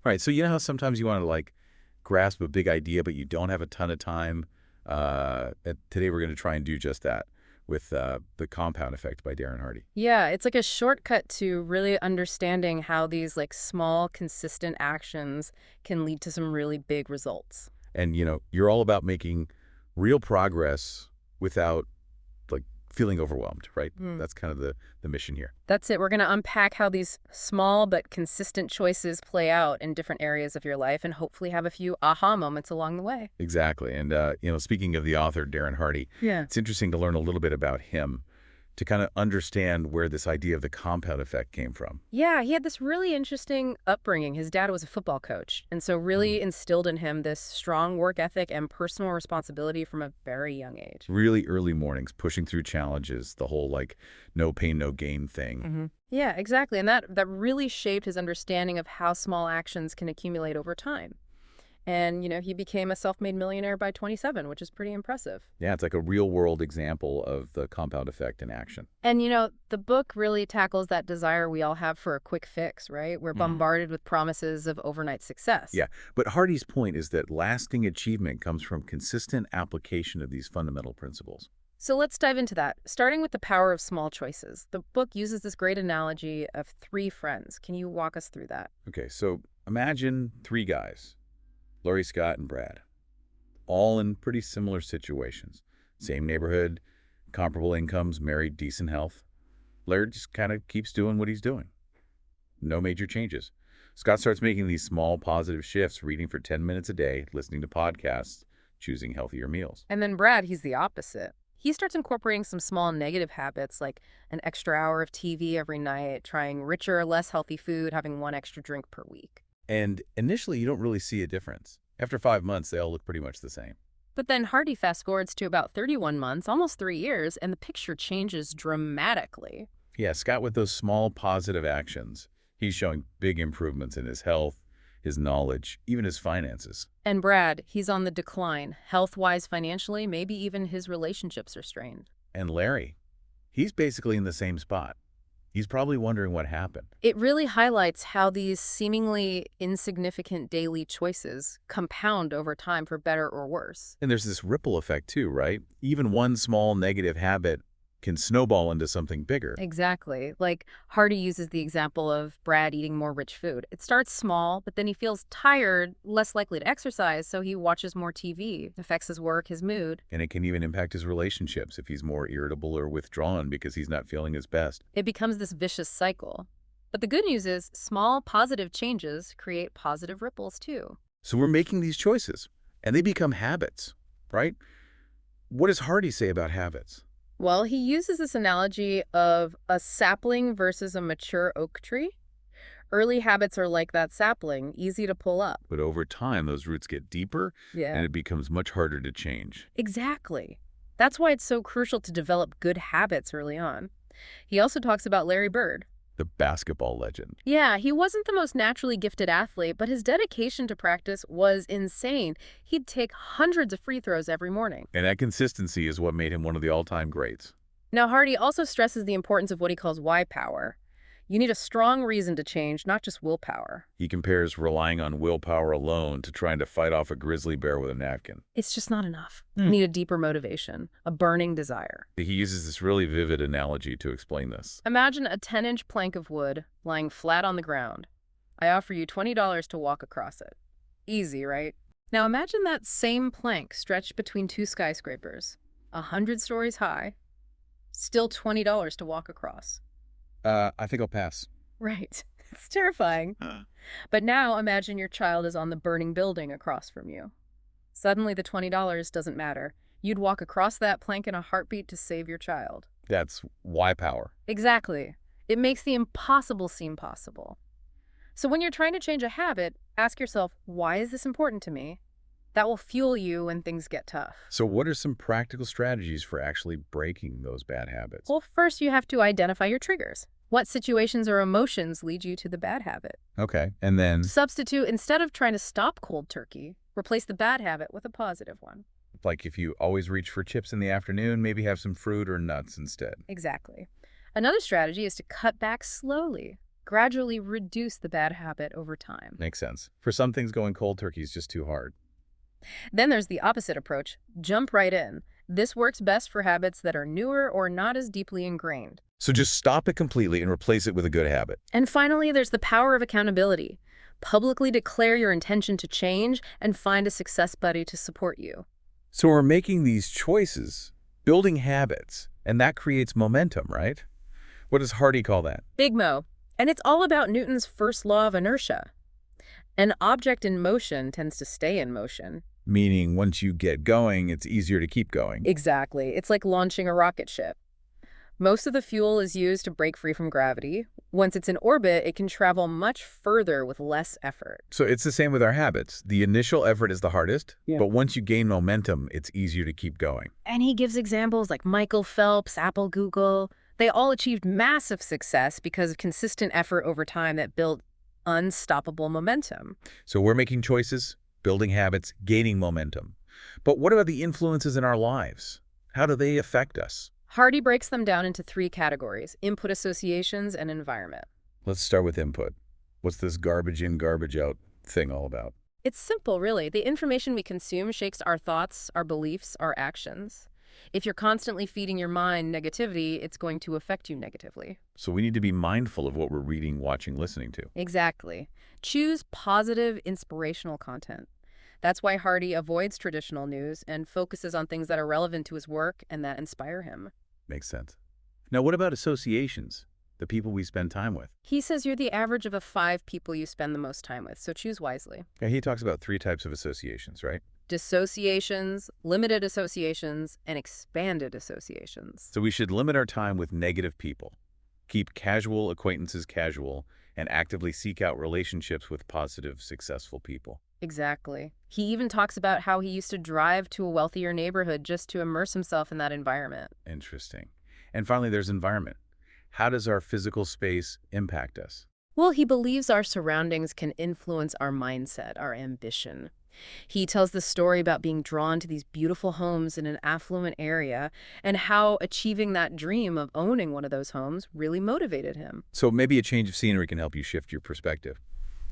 Right. So you know how sometimes you want to like grasp a big idea, but you don't have a ton of time? Today we're going to try and do just that with The Compound Effect by Darren Hardy. Yeah, it's like a shortcut to really understanding how these like small, consistent actions can lead to some really big results. And, you're all about making real progress without like feeling overwhelmed, right? Hmm. That's kind of the mission here. That's it. We're going to unpack how these small but consistent choices play out in different areas of your life and hopefully have a few aha moments along the way. Exactly. And, speaking of the author, Darren Hardy, Yeah. it's interesting to learn a little bit about him to kind of understand where this idea of the compound effect came from. Yeah, he had this really interesting upbringing. His dad was a football coach, and so Mm. really instilled in him this strong work ethic and personal responsibility from a very young age. Really early mornings, pushing through challenges, the whole like no pain, no gain thing. Yeah, exactly. And that really shaped his understanding of how small actions can accumulate over time. And, he became a self-made millionaire by 27, which is pretty impressive. Yeah, it's like a real world example of the compound effect in action. And, the book really tackles that desire we all have for a quick fix, right? We're Mm. bombarded with promises of overnight success. Yeah, but Hardy's point is that lasting achievement comes from consistent application of these fundamental principles. So let's dive into that, starting with the power of small choices. The book uses this great analogy of three friends. Can you walk us through that? Okay, so imagine three guys, Laurie, Scott, and Brad, all in pretty similar situations. Same neighborhood, comparable incomes, married, decent health. Larry just kind of keeps doing what he's doing. No major changes. Scott starts making these small positive shifts, reading for 10 minutes a day, listening to podcasts, choosing healthier meals. And then Brad, he's the opposite. He starts incorporating some small negative habits like an extra hour of TV every night, trying richer, less healthy food, having one extra drink per week. And initially, you don't really see a difference. After 5 months, they all look pretty much the same. But then Hardy fast forwards to about 31 months, almost 3 years, and the picture changes dramatically. Yeah, Scott, with those small positive actions, he's showing big improvements in his health, his knowledge, even his finances. And Brad, he's on the decline, health-wise, financially, maybe even his relationships are strained. And Larry, he's basically in the same spot. He's probably wondering what happened. It really highlights how these seemingly insignificant daily choices compound over time for better or worse. And there's this ripple effect too, right? Even one small negative habit can snowball into something bigger. Exactly. Like Hardy uses the example of Brad eating more rich food. It starts small, but then he feels tired, less likely to exercise, so he watches more TV. Affects his work, his mood. And it can even impact his relationships if he's more irritable or withdrawn because he's not feeling his best. It becomes this vicious cycle. But the good news is small positive changes create positive ripples too. So we're making these choices, and they become habits, right? What does Hardy say about habits? Well, he uses this analogy of a sapling versus a mature oak tree. Early habits are like that sapling, easy to pull up. But over time, those roots get deeper, Yeah. and it becomes much harder to change. Exactly. That's why it's so crucial to develop good habits early on. He also talks about Larry Bird. The basketball legend. Yeah, he wasn't the most naturally gifted athlete, but his dedication to practice was insane. He'd take hundreds of free throws every morning. And that consistency is what made him one of the all-time greats. Now, Hardy also stresses the importance of what he calls why power. You need a strong reason to change, not just willpower. He compares relying on willpower alone to trying to fight off a grizzly bear with a napkin. It's just not enough. You need a deeper motivation, a burning desire. He uses this really vivid analogy to explain this. Imagine a 10-inch plank of wood lying flat on the ground. I offer you $20 to walk across it. Easy, right? Now imagine that same plank stretched between two skyscrapers, 100 stories high, still $20 to walk across. I think I'll pass. Right. It's terrifying. But now imagine your child is on the burning building across from you. Suddenly the $20 doesn't matter. You'd walk across that plank in a heartbeat to save your child. That's why power. Exactly. It makes the impossible seem possible. So when you're trying to change a habit, ask yourself, why is this important to me? That will fuel you when things get tough. So what are some practical strategies for actually breaking those bad habits? Well, first you have to identify your triggers. What situations or emotions lead you to the bad habit? Okay, and then, Substitute, instead of trying to stop cold turkey, replace the bad habit with a positive one. like if you always reach for chips in the afternoon, maybe have some fruit or nuts instead. Exactly. Another strategy is to cut back slowly. gradually reduce the bad habit over time. Makes sense. For some things, going cold turkey is just too hard. Then there's the opposite approach, jump right in. This works best for habits that are newer or not as deeply ingrained. So just stop it completely and replace it with a good habit. And finally, there's the power of accountability. Publicly declare your intention to change and find a success buddy to support you. So we're making these choices, building habits, and that creates momentum, right? What does Hardy call that? Big Mo. And it's all about Newton's first law of inertia. An object in motion tends to stay in motion. Meaning once you get going, it's easier to keep going. Exactly. It's like launching a rocket ship. Most of the fuel is used to break free from gravity. Once it's in orbit, it can travel much further with less effort. So it's the same with our habits. The initial effort is the hardest, Yeah. but once you gain momentum, it's easier to keep going. And he gives examples like Michael Phelps, Apple, Google. They all achieved massive success because of consistent effort over time that built unstoppable momentum. So we're making choices, building habits, gaining momentum. But what about the influences in our lives? How do they affect us? Hardy breaks them down into three categories: input, associations, and environment. Let's start with input. What's this garbage in, garbage out thing all about? It's simple, really. The information we consume shapes our thoughts, our beliefs, our actions. If you're constantly feeding your mind negativity, it's going to affect you negatively. So we need to be mindful of what we're reading, watching, listening to. Exactly. Choose positive, inspirational content. That's why Hardy avoids traditional news and focuses on things that are relevant to his work and that inspire him. Makes sense. Now, what about associations? The people we spend time with? He says you're the average of the 5 people you spend the most time with, so choose wisely. Yeah, he talks about 3 types of associations, right? Dissociations, limited associations, and expanded associations. So we should limit our time with negative people, keep casual acquaintances casual, and actively seek out relationships with positive, successful people. Exactly. He even talks about how he used to drive to a wealthier neighborhood just to immerse himself in that environment. Interesting. And finally, there's environment. How does our physical space impact us? Well, he believes our surroundings can influence our mindset, our ambition. He tells the story about being drawn to these beautiful homes in an affluent area and how achieving that dream of owning one of those homes really motivated him. So maybe a change of scenery can help you shift your perspective.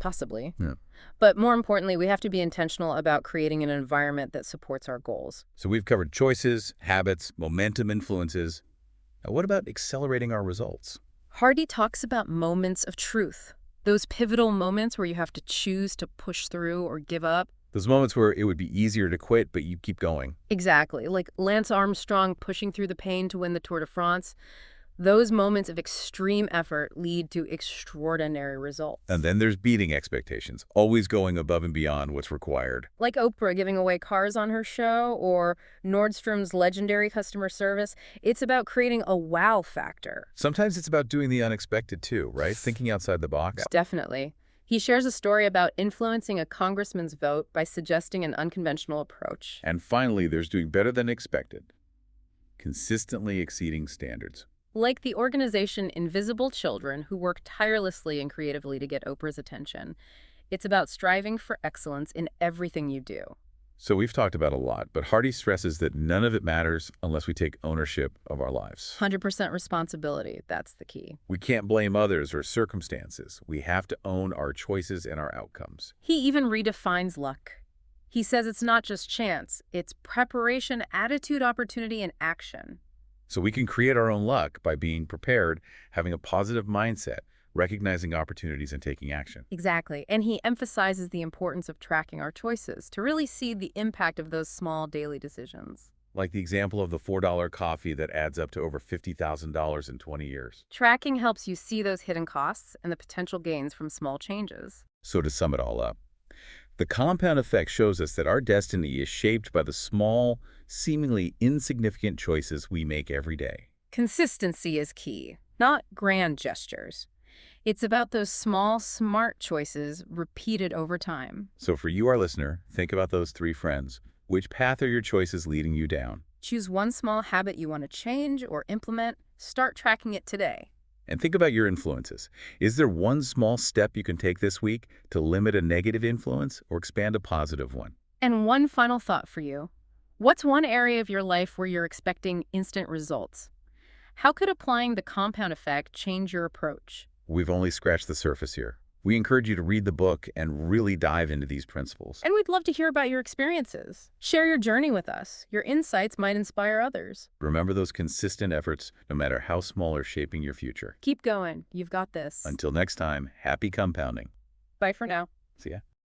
Possibly. Yeah. But more importantly, we have to be intentional about creating an environment that supports our goals. So we've covered choices, habits, momentum influences. Now, what about accelerating our results? Hardy talks about moments of truth, those pivotal moments where you have to choose to push through or give up. Those moments where it would be easier to quit, but you keep going. Exactly, like Lance Armstrong pushing through the pain to win the Tour de France. Those moments of extreme effort lead to extraordinary results. And then there's beating expectations, always going above and beyond what's required. Like Oprah giving away cars on her show or Nordstrom's legendary customer service, it's about creating a wow factor. Sometimes it's about doing the unexpected too, right? Thinking outside the box. Definitely. He shares a story about influencing a congressman's vote by suggesting an unconventional approach. And finally, there's doing better than expected. Consistently exceeding standards. Like the organization Invisible Children, who work tirelessly and creatively to get Oprah's attention. It's about striving for excellence in everything you do. So we've talked about a lot, but Hardy stresses that none of it matters unless we take ownership of our lives. 100% responsibility, that's the key. We can't blame others or circumstances. We have to own our choices and our outcomes. He even redefines luck. He says it's not just chance, it's preparation, attitude, opportunity, and action. So we can create our own luck by being prepared, having a positive mindset, recognizing opportunities, and taking action. Exactly. And he emphasizes the importance of tracking our choices to really see the impact of those small daily decisions. Like the example of the $4 coffee that adds up to over $50,000 in 20 years. Tracking helps you see those hidden costs and the potential gains from small changes. So to sum it all up, the compound effect shows us that our destiny is shaped by the small, seemingly insignificant choices we make every day. Consistency is key, not grand gestures. It's about those small, smart choices repeated over time. So for you, our listener, think about those 3 friends. Which path are your choices leading you down? Choose one small habit you want to change or implement. Start tracking it today. And think about your influences. Is there one small step you can take this week to limit a negative influence or expand a positive one? And one final thought for you. What's one area of your life where you're expecting instant results? How could applying the compound effect change your approach? we've only scratched the surface here. We encourage you to read the book and really dive into these principles. And we'd love to hear about your experiences. Share your journey with us. Your insights might inspire others. Remember those consistent efforts, no matter how small, are shaping your future. Keep going. You've got this. Until next time, happy compounding. Bye for now. See ya.